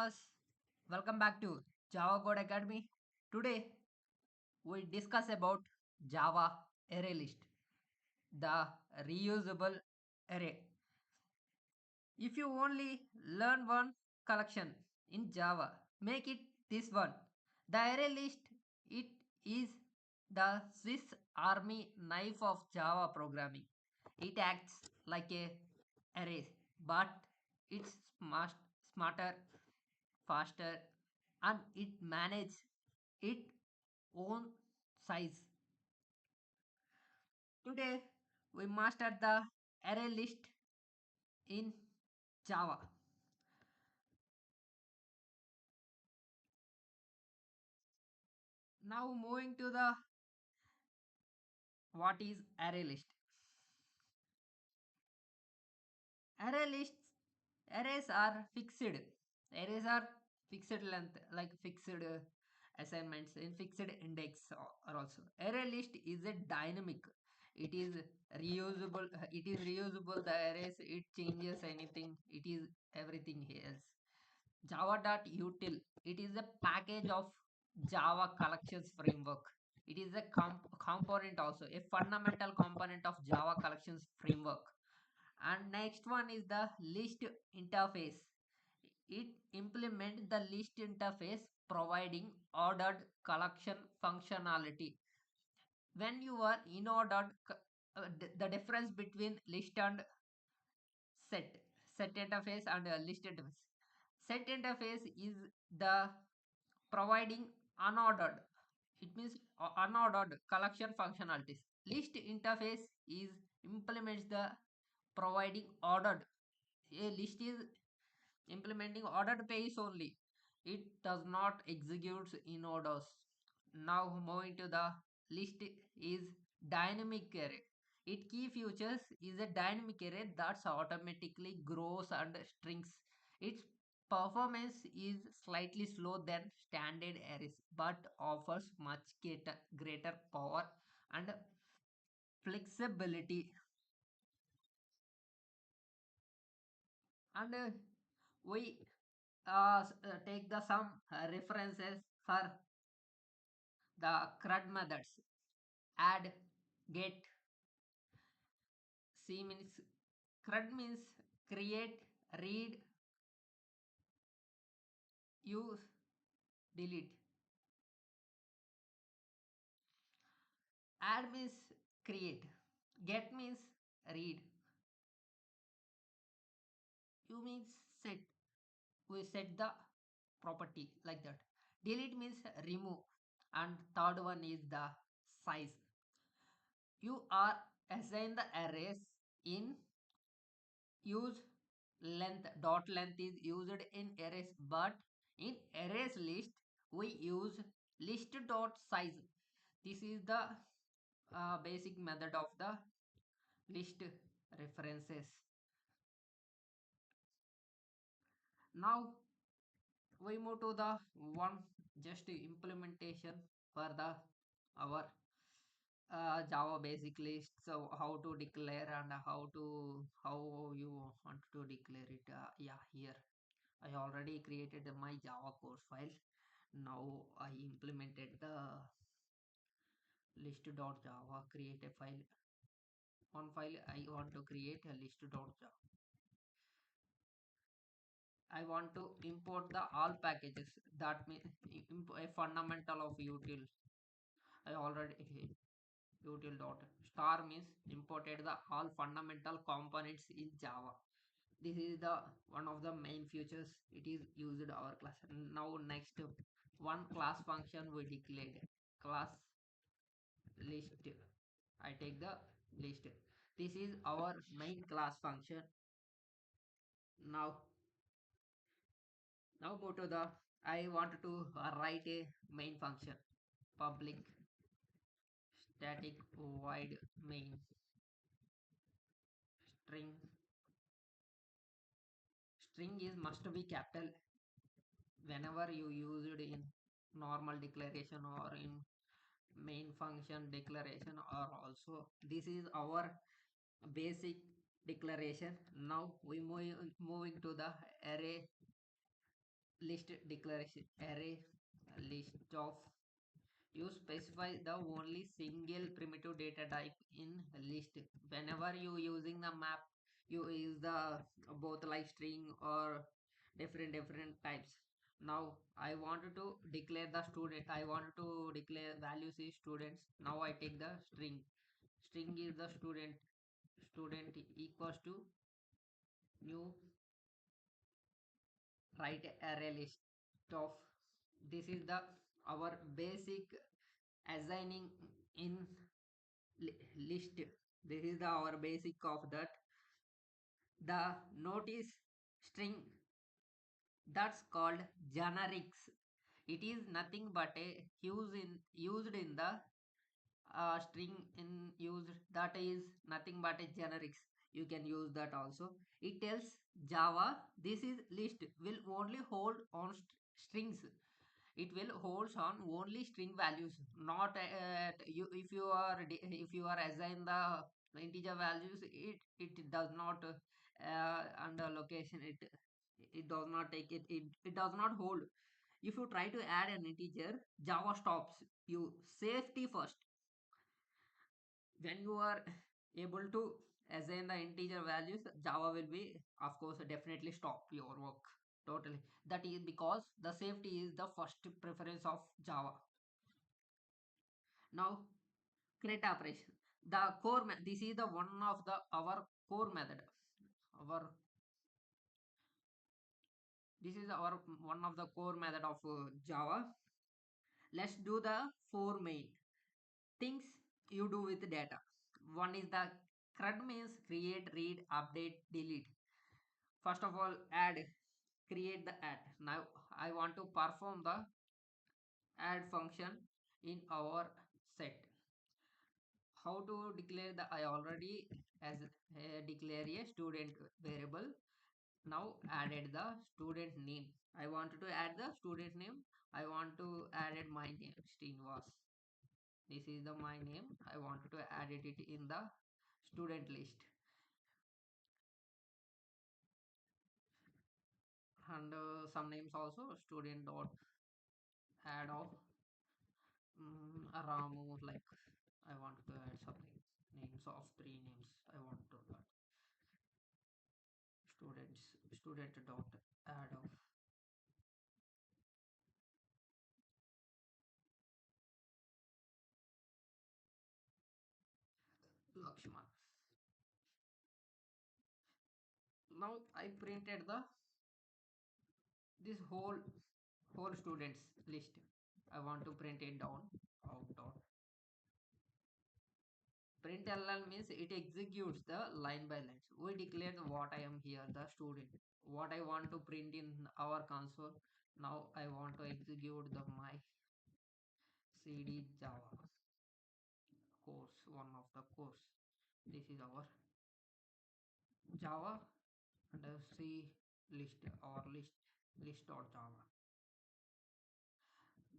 viewers, welcome back to Java Code Academy. Today we discuss about Java ArrayList, the reusable array. If you only learn one collection in Java, make it this one. The ArrayList, it is the Swiss Army knife of Java programming. It acts like a array, but it's smarter, faster, and it manages its own size. Today we mastered the array list in Java. Now moving to the what is array list. Array lists, arrays are fixed. Arrays are fixed length, like fixed assignments in fixed index are also. Array list is a dynamic. It is reusable. It is reusable. The arrays it changes anything. It is everything here. Java.util. It is a package of Java collections framework. It is a component also, a fundamental component of Java collections framework. And next one is the list interface. It implements the list interface providing ordered collection functionality. When you are in ordered, the difference between list and set set interface and list interface. Set interface is the providing unordered, it means unordered collection functionalities. List interface is implements the providing ordered. A list is implementing ordered pace only, it does not execute in orders. Now moving to the list is dynamic array. It key features is a dynamic array that automatically grows and strings. Its performance is slightly slow than standard arrays but offers much greater power and flexibility. And we take the some references for the CRUD methods. Add, get, C means CRUD means create, read, use, delete. Add means create, get means read, you means set. We set the property like that. Delete means remove, and third one is the size. You are assign the arrays in use length. Dot length is used in arrays, but in arrays list we use list dot size. This is the basic method of the list references. Now we move to the one just implementation for the our Java basic list. So how to declare and how you want to declare it. Yeah, here I already created my Java course file. Now I implemented the list.java, create a file. One file I want to create a list.java. I want to import the all packages. That means a fundamental of util. I already util dot star means imported the all fundamental components in Java. This is the one of the main features. It is used our class. Now next one class function we declared class list. I take the list. This is our main class function. Now now go to the I want to write a main function public static void main string. String is must be capital whenever you use it in normal declaration or in main function declaration, or also this is our basic declaration. Now we moving to the array list declaration array list of you specify the only single primitive data type in list. Whenever you using the map, you use the both like string or different types. Now I wanted to declare the student, I wanted to declare values is students. Now I take the string is the student equals to new write array list of, this is the our basic assigning in list. This is the our basic of that. The notice string, that's called generics. It is nothing but a used in the string in used, that is nothing but a generics. You can use that also. It tells Java this is list will only hold on strings. It will holds on only string values, not you. If you are assign the integer values, it does not under location, it does not take it does not hold. If you try to add an integer, Java stops you. Safety first. When you are able to assign the integer values, Java will be, of course, definitely stop your work totally. That is because the safety is the first preference of Java. Now create operation, the this is the one of the our core method. Our This is our one of the core method of Java. Let's do the four main things you do with data. One is the CRUD, means create, read, update, delete. First of all, add, create the add. Now I want to perform the add function in our set. How to declare the, I already as declare a student variable. Now added the student name. I wanted to add the student name. I want to added my name Srinivas. This is the my name. I wanted to add it in the student list. And some names also, student dot add of Ramu, like I want to add something, names of three names I want to add. Student dot add of Lakshman. Now I printed the this whole students list. I want to print it down. Out dot print ll means it executes the line by line. We declared what I am here, the student, what I want to print in our console. Now I want to execute the my cd Java course, one of the course. This is our Java and C list or list.java.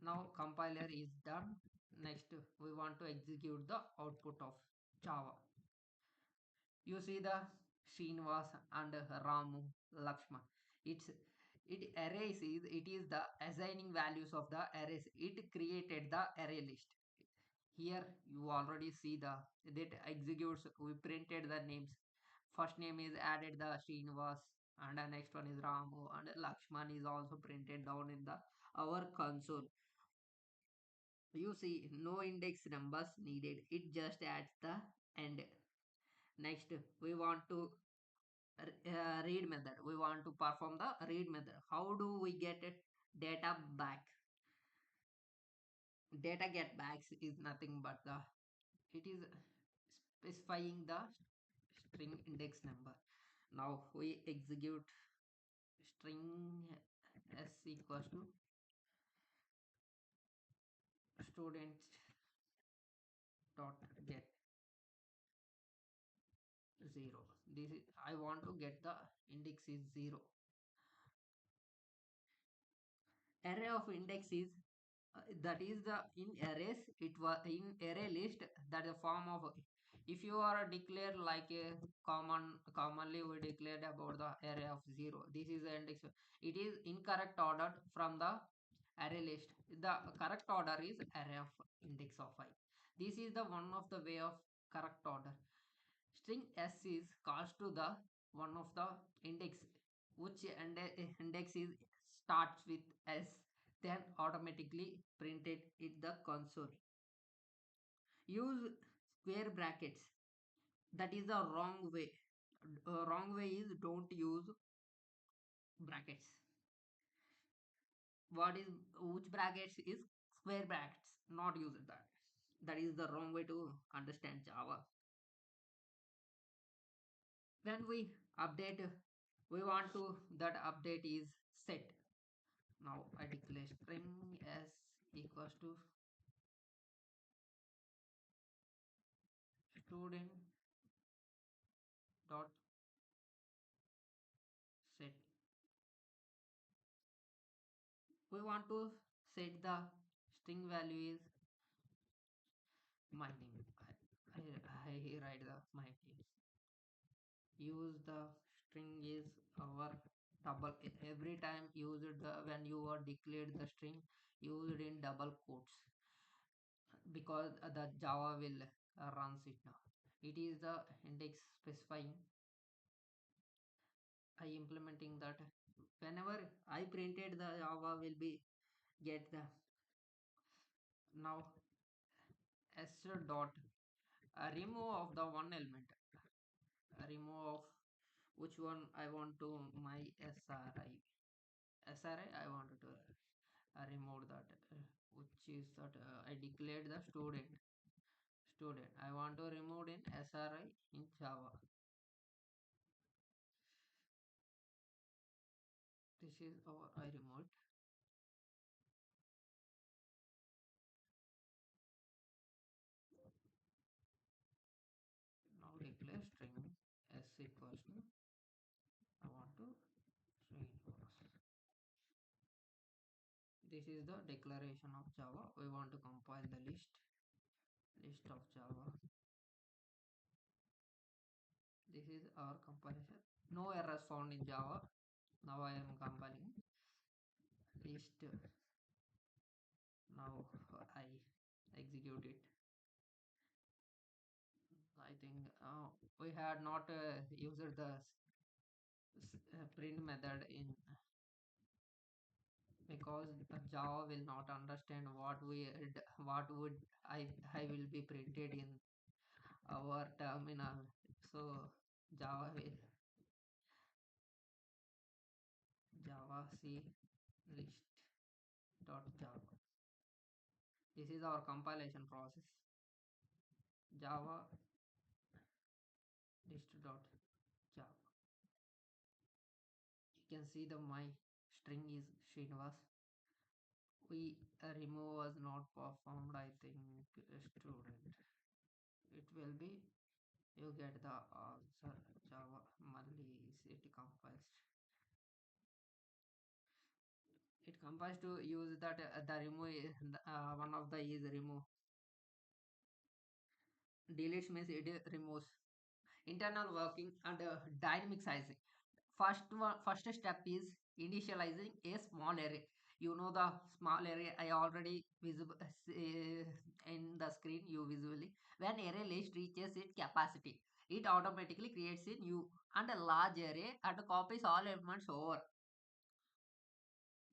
Now compiler is done. Next we want to execute the output of Java. You see the Srinivas and Ramu, Lakshman. It's it arrays is, it is the assigning values of the arrays. It created the array list. Here you already see the that executes. We printed the names. First name is added the Srinivas, and the next one is Ramu, and Lakshman is also printed down in the our console. You see no index numbers needed. It just adds the end. Next we want to read method. We want to perform the read method. How do we get it data back? Data get backs is nothing but the, it is specifying the string index number. Now we execute string s equals to student dot get 0. This is, I want to get the index is 0. Array of index is that is the in arrays, it was in array list, that is the form of If you are declared like a commonly we declared about the array of 0, this is the index. It is incorrect ordered from the array list. The correct order is array of index of I. This is the one of the way of correct order. String s is calls to the one of the index which index is starts with s, then automatically printed in the console. Use square brackets. That is the wrong way. Wrong way is don't use brackets. What is which brackets is square brackets, not use that. That is the wrong way to understand Java. When we update, we want to that update is set. Now I declare string s equals to student dot set. We want to set the string value is my name. I write the my name. Use the string is our double. Every time used the when you are declared the string, used in double quotes, because the Java will runs it now. It is the index specifying. I implementing that whenever I printed the Java will be get the now s dot remove of the one element, remove of which one I want to my SRI I wanted to remove that, which is that I declared the student I want to remove in SRI in Java. This is our I removed. Now declare string s equals to I want to reinforce. This is the declaration of Java. We want to compile the list of Java. This is our compilation. No errors found in Java. Now I am compiling list. Now I execute it. I think we had not used the print method in because Java will not understand what would I will be printed in our terminal. So Java will Java C list dot Java. This is our compilation process. Java list dot Java. You can see the my string is Srinivas. We remove was not performed. I think student. It will be you get the answer. Java Mali it compiles. It compiles to use that the remove one of the is remove. Deletes means it removes. Internal working and dynamic sizing. First step is initializing a small array. You know the small array I already visible in the screen you visually. When array list reaches its capacity, it automatically creates a new and a large array and copies all elements over.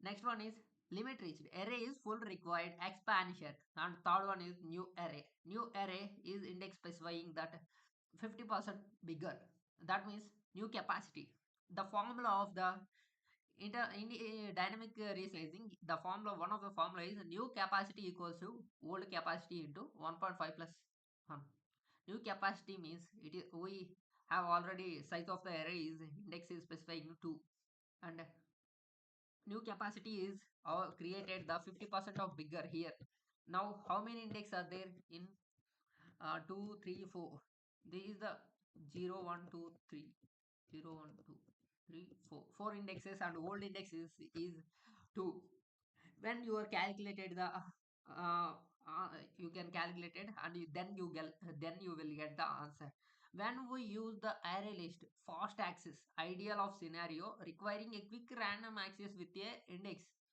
Next one is limit reached. Array is full required expansion. And third one is new array. New array is index specifying that 50% bigger. That means new capacity. The formula of the dynamic resizing, the formula one of the formula is new capacity equals to old capacity into 1.5 plus 1. New capacity means it is we have already size of the array is index is specifying 2, and new capacity is created the 50% of bigger here. Now how many index are there in 2 3 4? This is the 0 1 2 3, 0 1 2 3 4 4 indexes, and old index is 2. When you are calculated the you can calculate it, and then you will get the answer. When we use the array list, fast access ideal of scenario requiring a quick random access with a index